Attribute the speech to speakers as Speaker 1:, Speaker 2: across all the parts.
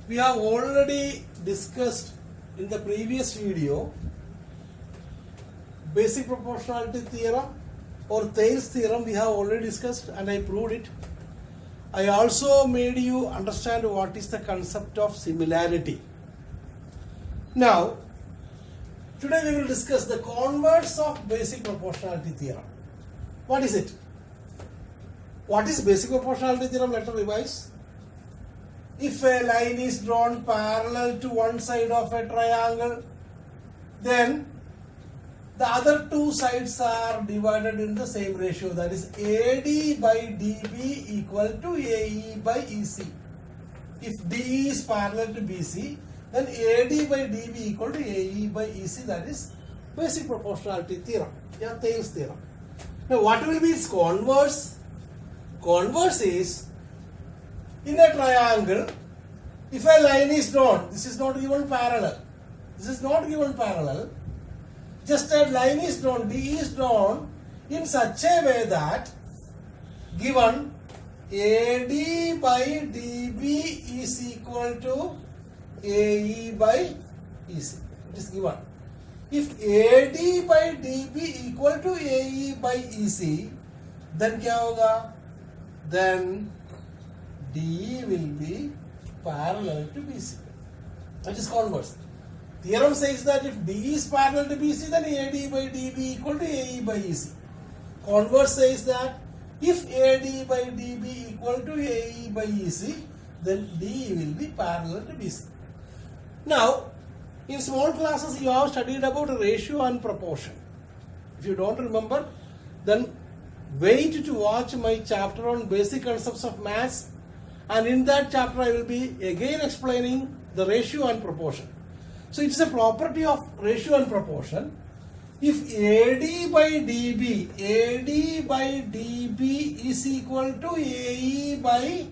Speaker 1: We have already discussed in the previous video basic proportionality theorem or Thales theorem. We have already discussed and I proved it. I also made you understand what is the concept of similarity. Now, today we will discuss the converse of basic proportionality theorem. What is it? What is basic proportionality theorem? Let us revise. If a line is drawn parallel to one side of a triangle, then the other two sides are divided in the same ratio, that is AD by DB equal to AE by EC. If DE is parallel to BC, then AD by DB equal to AE by EC, that is basic proportionality theorem, Thales theorem. Now what will be its converse? Converse is, in a triangle, if a line is drawn, this is not given parallel. This is not given parallel. Just a line is drawn, D is drawn in such a way that given AD by DB is equal to AE by EC. It is given. If AD by DB equal to AE by EC, then क्या होगा? Then DE will be parallel to BC. That is converse. Theorem says that if DE is parallel to BC, then AD by DB equal to AE by EC. Converse says that if AD by DB equal to AE by EC, then DE will be parallel to BC. Now, in small classes you have studied about ratio and proportion. If you don't remember, then wait to watch my chapter on basic concepts of maths, and in that chapter I will be again explaining the ratio and proportion. So it is a property of ratio and proportion. If AD by DB is equal to AE by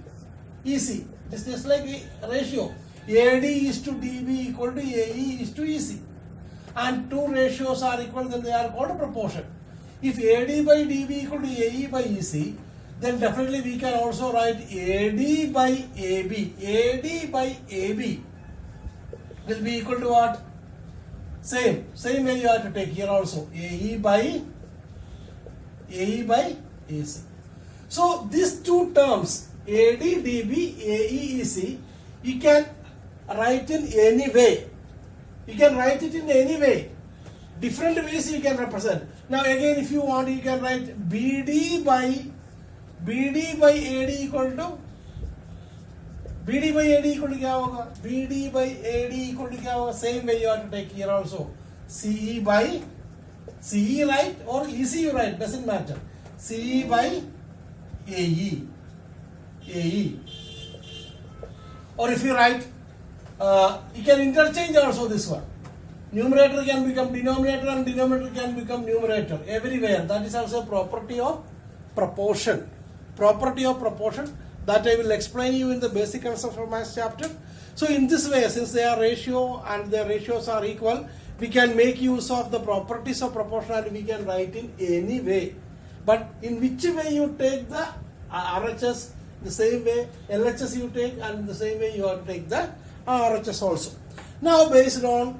Speaker 1: EC, this is like a ratio. AD is to DB equal to AE is to EC, and two ratios are equal, then they are called a proportion. If AD by DB equal to AE by EC, then definitely we can also write AD by AB. AD by AB will be equal to what? Same way you have to take here also. AE by AC. So these two terms, AD, DB, AE, EC, you can write in any way. You can write it in any way. Different ways you can represent. Now again, if you want, you can write BD by AD equal to क्या होगा? BD by AD equal to क्या होगा? Same way you have to take here also. CE by CE, right, or EC you write, doesn't matter. CE by AE. Or if you write, you can interchange also this one. Numerator can become denominator and denominator can become numerator. Everywhere. That is also a property of proportion. Property of proportion that I will explain you in the basic concepts of maths chapter. So in this way, since they are ratio and their ratios are equal, we can make use of the properties of proportionality. We can write in any way. But in which way you take the RHS, the same way LHS you take, and the same way you have to take the RHS also. Now based on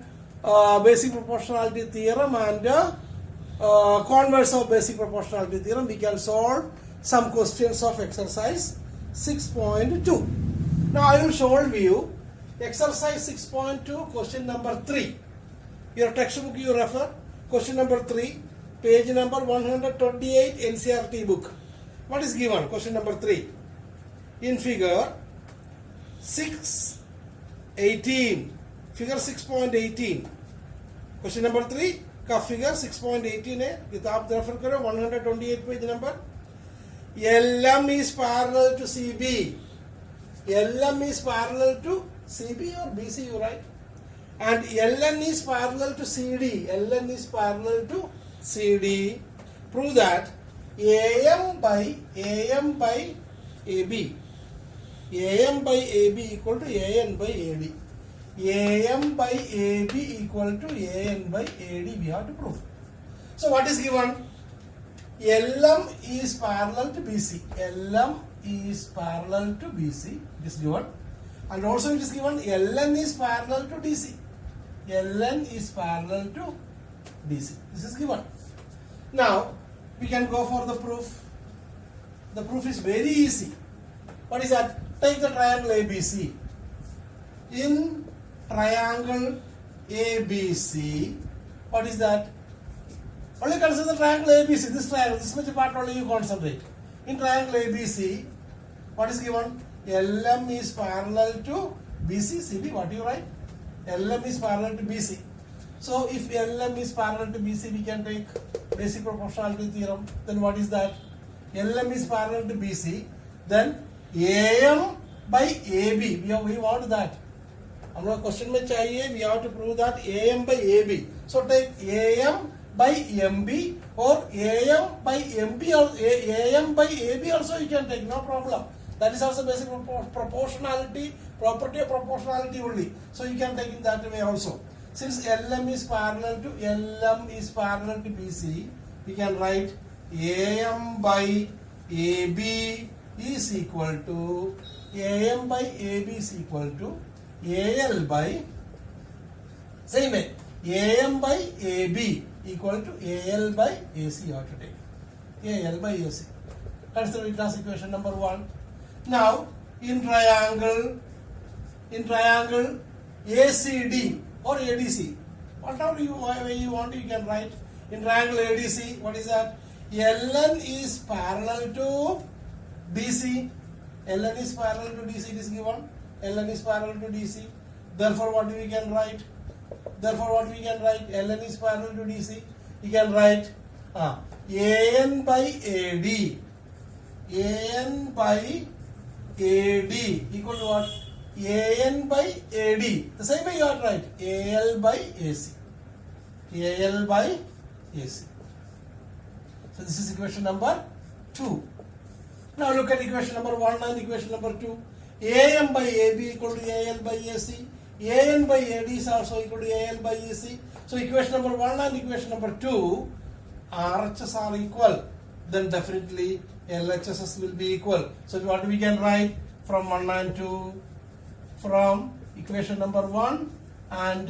Speaker 1: basic proportionality theorem and converse of basic proportionality theorem, we can solve some questions of exercise 6.2. Now I will solve you exercise 6.2, question number 3. Your textbook you refer, question number 3, page number 128, NCERT book. What is given? Question number 3. In figure 6.18, figure 6.18. Question number 3 का figure 6.18 है, किताब refer करो 128 page number. LM is parallel to CB. LM is parallel to CB or BC, you write. And LN is parallel to CD. LN is parallel to CD. Prove that AM by AB. AM by AB equal to AN by AD. AM by AB equal to AN by AD, we have to prove. So what is given? LM is parallel to BC. LM is parallel to BC. It is given. And also it is given LN is parallel to DC. LN is parallel to DC. This is given. Now we can go for the proof. The proof is very easy. What is that? Take the triangle ABC. In triangle ABC, what is that? Only consider the triangle ABC. This triangle, this much part only you concentrate. In triangle ABC, what is given? LM is parallel to BC. CB, what do you write? LM is parallel to BC. So if LM is parallel to BC, we can take basic proportionality theorem. Then what is that? LM is parallel to BC. Then AM by AB. We want that. Our question में चाहिए, we have to prove that AM by AB. So take AM by MB or AM by MB or AM by AB also you can take, no problem. That is also basic proportionality, property of proportionality only. So you can take in that way also. Since LM is parallel to BC, we can write AM by AB is equal to AM by AB is equal to AL by, same way, AM by AB equal to AL by AC you have to take. AL by AC. Consider it as equation number 1. Now in triangle ACD or ADC, whatever you want, you can write. In triangle ADC, what is that? LN is parallel to DC. LN is parallel to DC, it is given. LN is parallel to DC. Therefore, what we can write? LN is parallel to DC. You can write AN by AD. AN by AD equal to what? AN by AD. The same way you are right. AL by AC. AL by AC. So this is equation number 2. Now look at equation number 1 and equation number 2. AM by AB equal to AL by AC. AN by AD is also equal to AL by AC. So equation number 1 and equation number 2, RHS are equal. Then definitely LHSS will be equal. So what we can write from 1 and 2, from equation number 1 and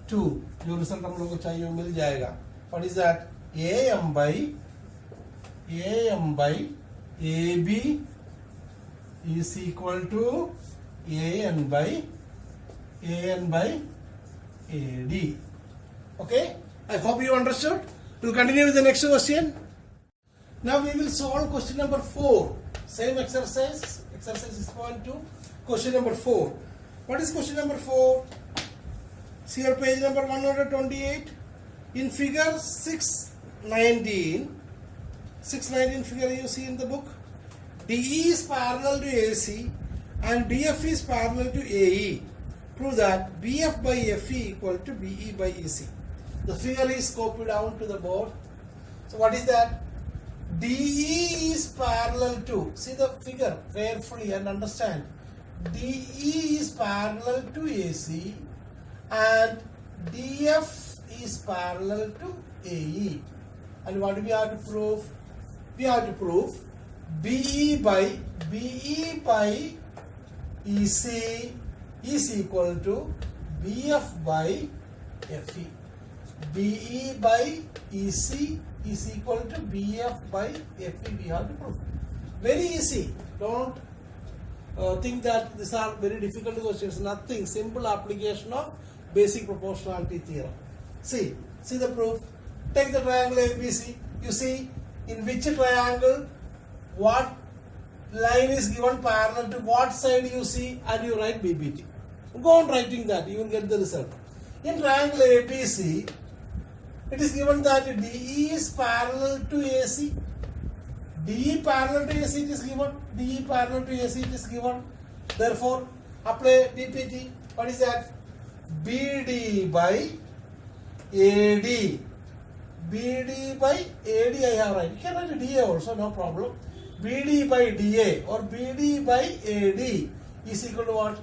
Speaker 1: 2. जो result हम लोगों को चाहिए मिल जाएगा. What is that? AM by AB is equal to AN by AD. Okay? I hope you understood. We'll continue with the next question. Now we will solve question number 4. Same exercise. Exercise is 6.2. Question number 4. What is question number 4? See your page number 128. In figure 619 figure you see in the book, DE is parallel to AC and DF is parallel to AE. Prove that BF by FE equal to BE by EC. The figure is copied down to the board. So what is that? DE is parallel to, see the figure carefully and understand. DE is parallel to AC and DF is parallel to AE. And what do we have to prove? We have to prove BE by EC is equal to BF by FE. BE by EC is equal to BF by FE. We have to prove. Very easy. Don't think that these are very difficult questions. Nothing. Simple application of basic proportionality theorem. See the proof. Take the triangle ABC. You see in which triangle what line is given parallel to what side you see, and you write BBT. Go on writing that, you will get the result. In triangle ABC, it is given that DE is parallel to AC. DE parallel to AC it is given. DE parallel to AC it is given. Therefore, apply BPT. What is that? BD by AD. BD by AD I have write. You can write DA also, no problem. BD by DA or BD by AD is equal to what?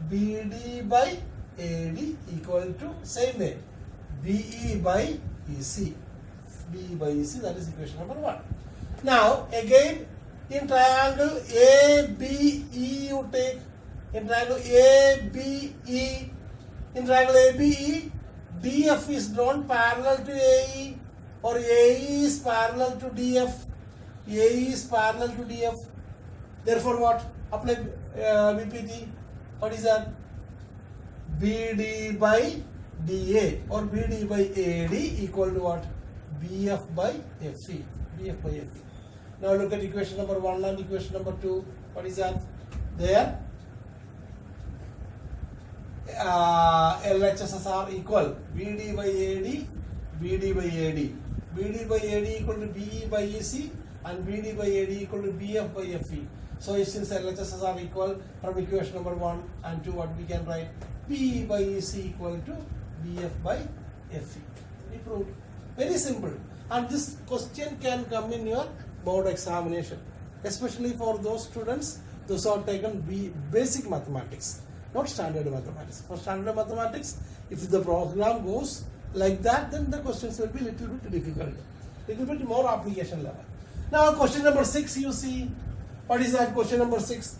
Speaker 1: BD by AD equal to, same way, BE by EC. BE by EC, that is equation number 1. Now again in triangle ABE you take In triangle ABE, in triangle ABE, DF is drawn parallel to AE, or AE is parallel to DF. AE is parallel to DF. Therefore, what? Apply VPT. What is that? BD by DA or BD by AD equal to what? BF by FE. BF by FE. Now look at equation number 1 and equation number 2. What is that? There LHSs are equal. BD by AD, BD by AD. BD by AD equal to BE by EC and BD by AD equal to BF by FE. So since LHSs are equal, from equation number 1 and 2, what we can write? BE by EC equal to BF by FE. We proved. Very simple. And this question can come in your board examination, especially for those students those are taken basic mathematics, not standard mathematics. For standard mathematics, if the program goes like that, then the questions will be little bit difficult, little bit more application level. Now question number 6, you see. What is that? Question number 6,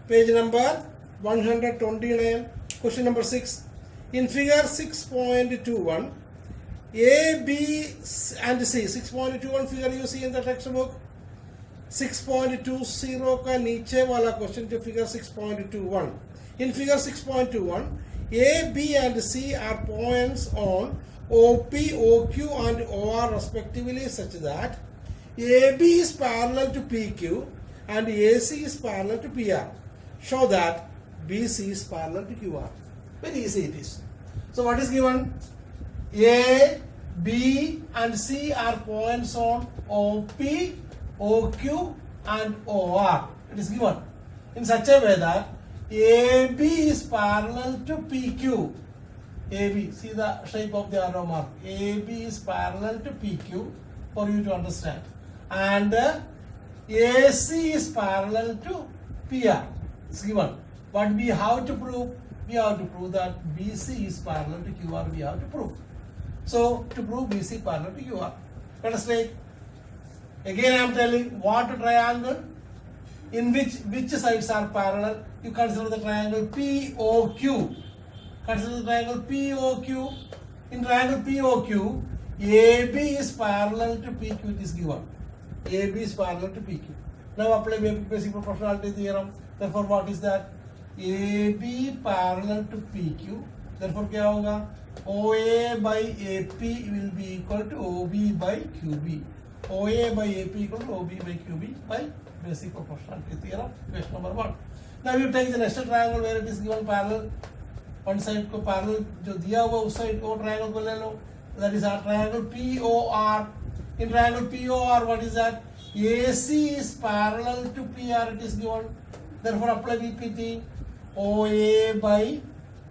Speaker 1: page number 129. Question number 6. In figure 6.21, A, B and C. 6.21 figure you see in the textbook. 6.20 का नीचे वाला question to figure 6.21. In figure 6.21, A, B and C are points on OP, OQ and OR respectively such that AB is parallel to PQ and AC is parallel to PR. Show that BC is parallel to QR. Very easy it is. So what is given? A, B and C are points on OP, OQ and OR. It is given in such a way that AB is parallel to PQ. AB, see the shape of the arrow mark. AB is parallel to PQ for you to understand. And AC is parallel to PR. It's given. What we have to prove? We have to prove that BC is parallel to QR. We have to prove. So to prove BC parallel to QR, let us take. Again I am telling what triangle, in which sides are parallel. You consider the triangle POQ. Consider the triangle POQ. In triangle POQ, AB is parallel to PQ. It is given. AB is parallel to PQ. Now apply basic proportionality theorem. Therefore, what is that? AB parallel to PQ. Therefore, क्या होगा? OA by AP will be equal to OB by QB. OA by AP equal to OB by QB by basic proportionality theorem. Question number 1. Now you take the next triangle where it is given parallel. One side को parallel जो दिया हुआ उस side को triangle को ले लो. That is our triangle POR. In triangle POR, what is that? AC is parallel to PR. It is given. Therefore, apply VPT. OA by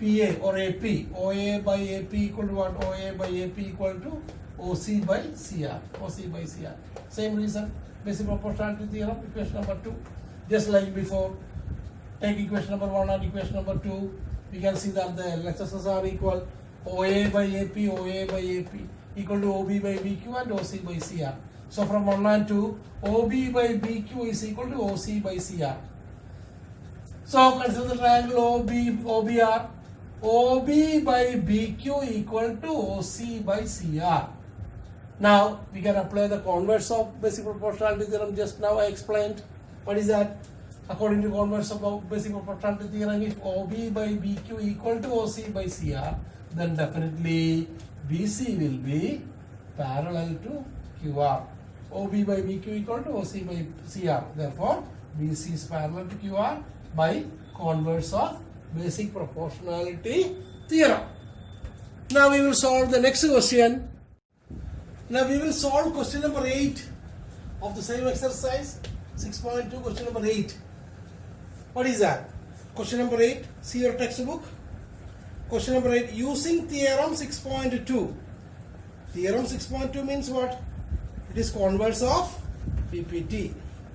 Speaker 1: PA or AP. OA by AP equal to what? OA by AP equal to OC by CR. OC by CR. Same reason. Basic proportionality theorem. Equation number 2. Just like before. Take equation number 1 and equation number 2. We can see that the LHSs are equal. OA by AP, OA by AP equal to OB by BQ and OC by CR. So from 1 and 2, OB by BQ is equal to OC by CR. So consider the triangle OBR. OB by BQ equal to OC by CR. Now we can apply the converse of basic proportionality theorem. Just now I explained. What is that? According to converse of basic proportionality theorem, if OB by BQ equal to OC by CR, then definitely BC will be parallel to QR. OB by BQ equal to OC by CR. Therefore, BC is parallel to QR by converse of basic proportionality theorem. Now we will solve the next question. Now we will solve question number 8 of the same exercise. 6.2, question number 8. What is that? Question number 8. See your textbook. Question number 8. Using theorem 6.2. Theorem 6.2 means what? It is converse of BPT.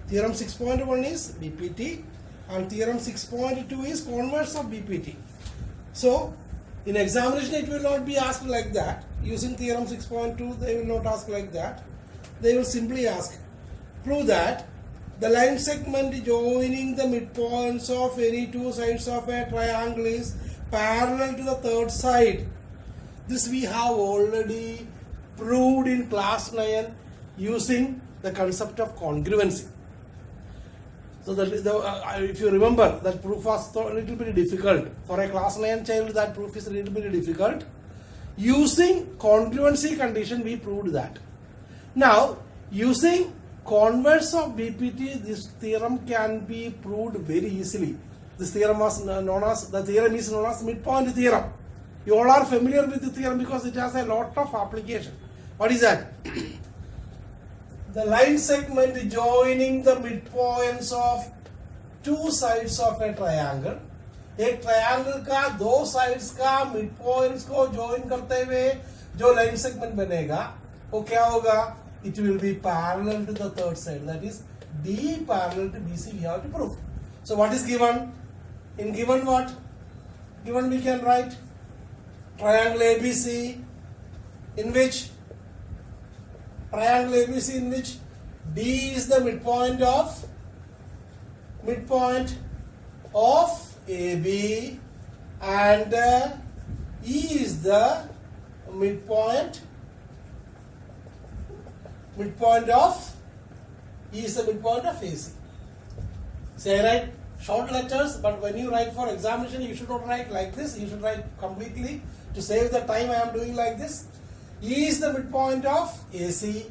Speaker 1: Theorem 6.1 is BPT and theorem 6.2 is converse of BPT. So, in examination it will not be asked like that. Using theorem 6.2 they will not ask like that. They will simply ask, prove that the line segment joining the midpoints of any two sides of a triangle is parallel to the third side. This we have already proved in class 9 using the concept of congruency. So if you remember, that proof was a little bit difficult. For a class 9 child, that proof is a little bit difficult. Using congruency condition, we proved that. Now, using converse of BPT, this theorem can be proved very easily. This theorem was known as, the theorem is known as midpoint theorem. You all are familiar with the theorem because it has a lot of application. What is that? The line segment joining the midpoints of two sides of a triangle. एक triangle का दो sides का mid points को join करते हुए जो line segment बनेगा वो क्या होगा? It will be parallel to the third side, that is D parallel to BC. We have to prove. So what is given? In given what? Given we can write triangle ABC in which D is the midpoint of AB and E is the midpoint of AC. Say I write short letters, but when you write for examination, you should not write like this. You should write completely. To save the time, I am doing like this. E is the midpoint of AC.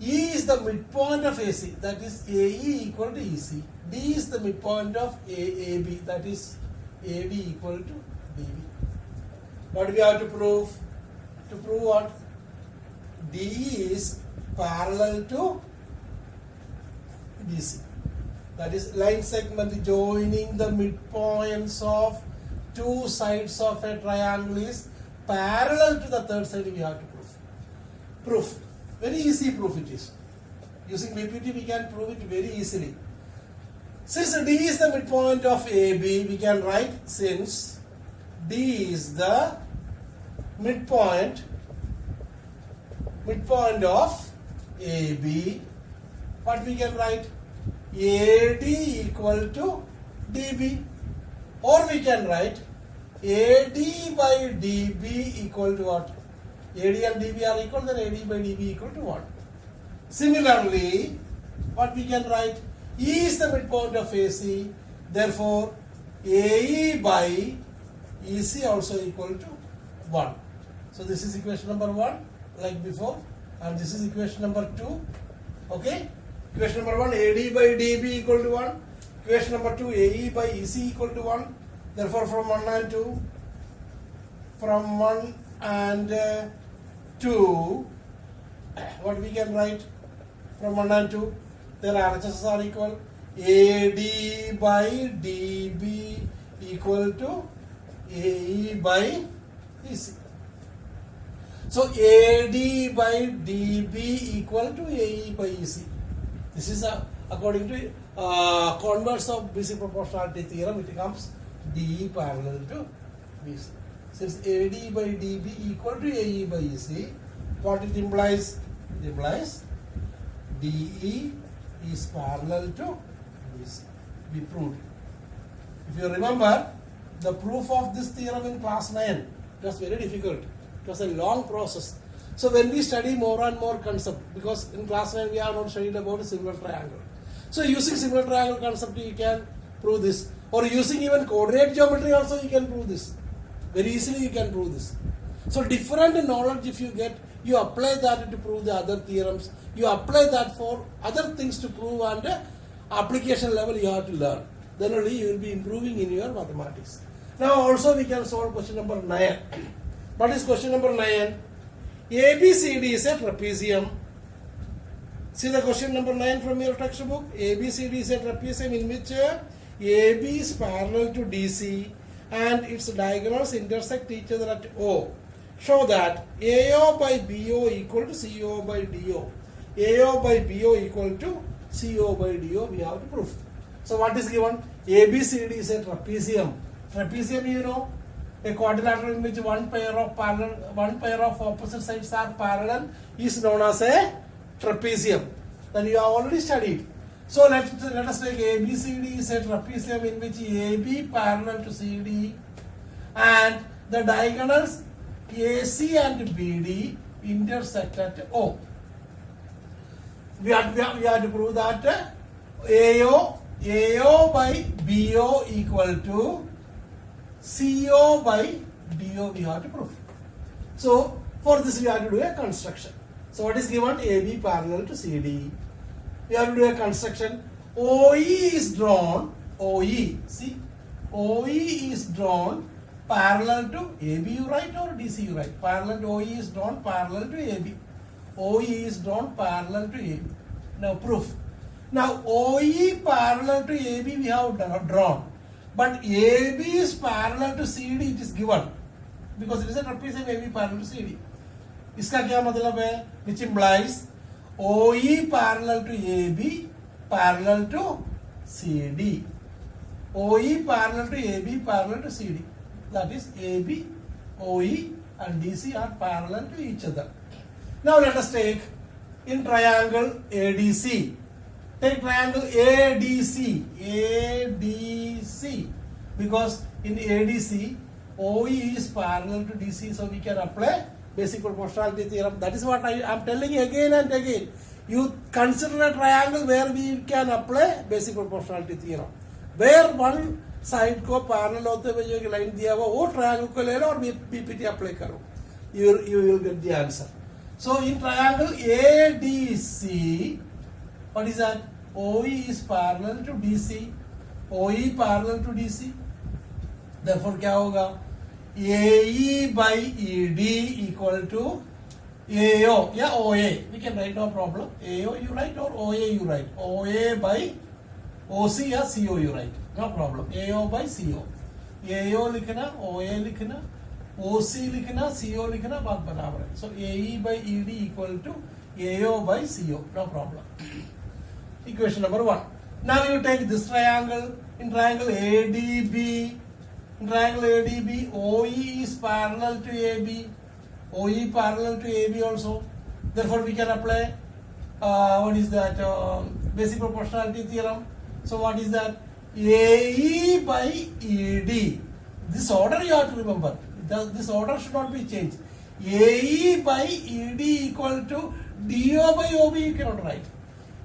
Speaker 1: E is the midpoint of AC, that is AE equal to EC. D is the midpoint of AAB, that is AD equal to BB. What do we have to prove? To prove what? D is parallel to BC. That is line segment joining the midpoints of two sides of a triangle is parallel to the third side. We have to prove. Very easy proof it is. Using BPT we can prove it very easily. Since D is the midpoint of AB, we can write since D is the midpoint of AB, what we can write? AD equal to DB, or we can write AD by DB equal to what? AD and DB are equal, then AD by DB equal to what? Similarly, what we can write? E is the midpoint of AC, therefore AE by EC also equal to 1. So this is equation number 1 like before, and this is equation number 2. Okay? Equation number 1, AD by DB equal to 1. Equation number 2, AE by EC equal to 1. Therefore from 1 and 2, what we can write? From 1 and 2, their RHSs are equal. AD by DB equal to AE by EC. So AD by DB equal to AE by EC. This is according to converse of BC proportionality theorem. It becomes DE parallel to BC. Since AD by DB equal to AE by EC, what it implies? It implies DE is parallel to BC. We proved it. If you remember, the proof of this theorem in class 9, it was very difficult. It was a long process. So when we study more and more concept, because in class 9 we have not studied about a similar triangle. So using similar triangle concept you can prove this. Or using even coordinate geometry also you can prove this. Very easily you can prove this. So different knowledge if you get, you apply that to prove the other theorems. You apply that for other things to prove, and application level you have to learn. Then only you will be improving in your mathematics. Now also we can solve question number 9. What is question number 9? ABCD is a trapezium. See the question number 9 from your textbook. ABCD is a trapezium in which AB is parallel to DC and its diagonals intersect each other at O. Show that AO by BO equal to CO by DO. AO by BO equal to CO by DO we have to prove. So what is given? ABCD is a trapezium. Trapezium, you know, a quadrilateral in which one pair of opposite sides are parallel is known as a trapezium. Then you have already studied. So let us take ABCD is a trapezium in which AB parallel to CD and the diagonals AC and BD intersect at O. We have to prove that AO by BO equal to CO by DO we have to prove. So for this we have to do a construction. So what is given? AB parallel to CD. We have to do a construction. OE is drawn. OE. See, OE is drawn parallel to AB you write or DC you write. Parallel to OE is drawn parallel to AB. OE is drawn parallel to AB. Now proof. Now OE parallel to AB we have drawn. But AB is parallel to CD it is given. Because it is a trapezium AB parallel to CD. इसका क्या मतलब है? Which implies OE parallel to AB parallel to CD. OE parallel to AB parallel to CD. That is AB, OE and DC are parallel to each other. Now let us take in triangle ADC. Take triangle ADC. ADC. Because in ADC, OE is parallel to DC, so we can apply basic proportionality theorem. That is what I am telling you again and again. You consider a triangle where we can apply basic proportionality theorem. Where one side को parallel होते हुए जो line दिया हुआ वो triangle को ले लो और बीपीटी अप्लाई करो. You will get the answer. So in triangle ADC, what is that? OE is parallel to DC. OE parallel to DC. Therefore क्या होगा? AE by ED equal to AO या OA. We can write, no problem. AO you write or OA you write. OA by OC या CO you write. No problem. AO by CO. AO लिखना, OA लिखना, OC लिखना, CO लिखना, बात बराबर है. So AE by ED equal to AO by CO. No problem. Equation number 1. Now you take this triangle. In triangle ADB, OE is parallel to AB. OE parallel to AB also. Therefore, we can apply what is that? Basic proportionality theorem. So what is that? AE by ED. This order you have to remember. This order should not be changed. AE by ED equal to DO by OB you cannot write.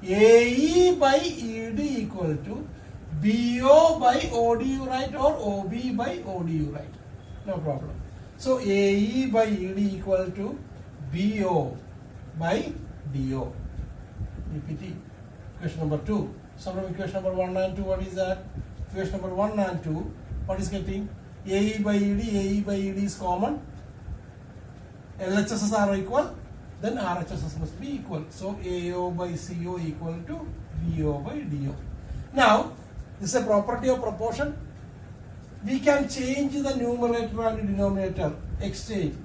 Speaker 1: AE by ED equal to BO by OD you write or OB by OD you write. No problem. So AE by ED equal to BO by DO. EPT. Question number 2. So from equation number 1 and 2, what is that? Equation number 1 and 2, what is getting? AE by ED is common. LHSs are equal, then RHSs must be equal. So AO by CO equal to BO by DO. Now, this is a property of proportion. We can change the numerator and denominator. Exchange.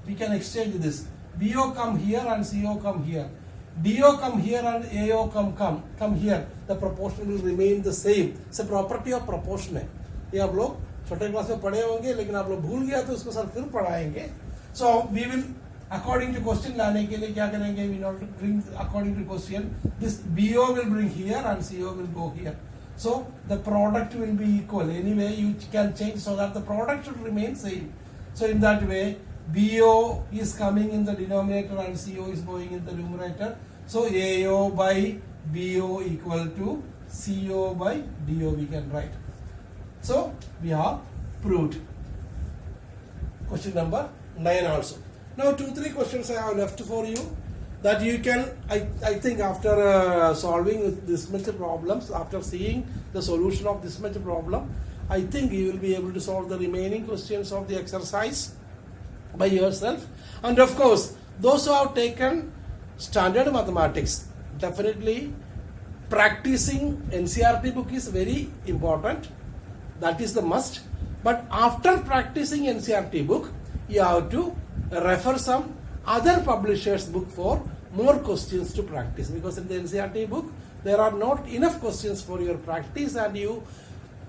Speaker 1: We can exchange this. BO come here and CO come here. DO come here and AO come here. The proportion will remain the same. It's a property of proportion है. ये आप लोग छोटे class में पढ़े होंगे, लेकिन आप लोग भूल गया तो उसको सर फिर पढ़ाएंगे. So we will, according to question लाने के लिए क्या करेंगे? We not bring according to question. This BO will bring here and CO will go here. So the product will be equal. Anyway, you can change so that the product should remain same. So in that way, BO is coming in the denominator and CO is going in the numerator. So AO by BO equal to CO by DO we can write. So we have proved. Question number 9 also. Now 2-3 questions I have left for you that you can, I think after solving this much problems, after seeing the solution of this much problem, I think you will be able to solve the remaining questions of the exercise by yourself. And of course, those who have taken standard mathematics, definitely practicing NCERT book is very important. That is the must. But after practicing NCERT book, you have to refer some other publishers' book for more questions to practice. Because in the NCERT book, there are not enough questions for your practice, and you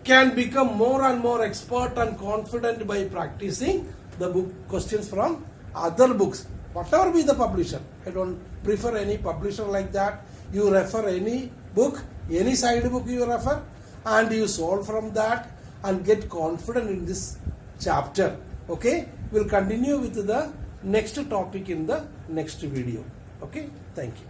Speaker 1: can become more and more expert and confident by practicing the book questions from other books, whatever be the publisher. I don't prefer any publisher like that. You refer any book, any side book you refer, and you solve from that and get confident in this chapter. Okay, we'll continue with the next topic in the next video. Okay, thank you.